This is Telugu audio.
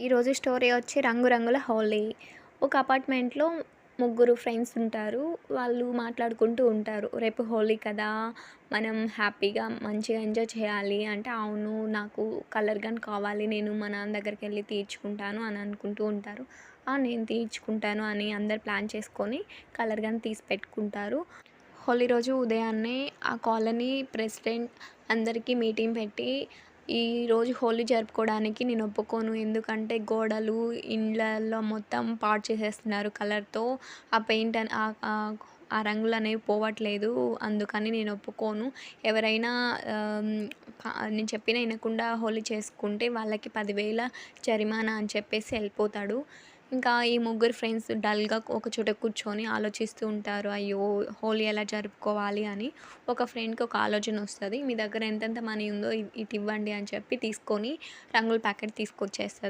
ఈరోజు స్టోరీ వచ్చి 'రంగురంగుల హోలీ'. ఒక అపార్ట్మెంట్‌లో ముగ్గురు ఫ్రెండ్స్ ఉంటారు. వాళ్ళు మాట్లాడుకుంటూ ఉంటారు. రేపు హోలీ కదా! మనం హ్యాపీగా మంచిగా ఎంజాయ్ చేయాలి అంటే, అవును నాకు కలర్ గన్ కావాలి. నేను మా నాన్న దగ్గరికెళ్ళి తీయించుకుంటాను అని అనుకుంటూ ఉంటారు. ఆ! నేను తీయించుకుంటాను అని అందరు ప్లాన్ చేసుకొని కలర్ గన్ తీసి పెట్టుకుంటారు. హోలీ రోజు ఉదయాన్నే ఆ కాలనీ ప్రెసిడెంట్ అందరికీ మీటింగ్ పెట్టి, ఈరోజు హోలీ జరుపుకోవడానికి నేను ఒప్పుకోను. ఎందుకంటే గోడలు, ఇండ్లల్లో మొత్తం పాడు చేసేస్తున్నారు కలర్‌తో. ఆ పెయింట్ అన్ ఆహ్, ఆహ్, ఆ రంగులనేవి పోవట్లేదు. అందుకని నేను ఒప్పుకోను. ఎవరైనా ఆహ్, నేను చెప్పినా ఇనకుండా హోలీ చేసుకుంటే వాళ్ళకి 10,000 జరిమానా అని చెప్పేసి ఎళ్ళిపోతాడు. ఇంకా ఈ ముగ్గురు ఫ్రెండ్స్ డల్‌గా ఒక చోట కూర్చొని ఆలోచిస్తూ ఉంటారు. అయ్యో! హోలీ ఎలా జరుపుకోవాలి అని. ఒక ఫ్రెండ్‌కి ఒక ఆలోచనొస్తది. మీ దగ్గర ఎంతెంత మనీ ఉందో ఇటివ్వండి అని చెప్పి తీసుకొని రంగుల ప్యాకెట్ తీసుకొచ్చేస్తది.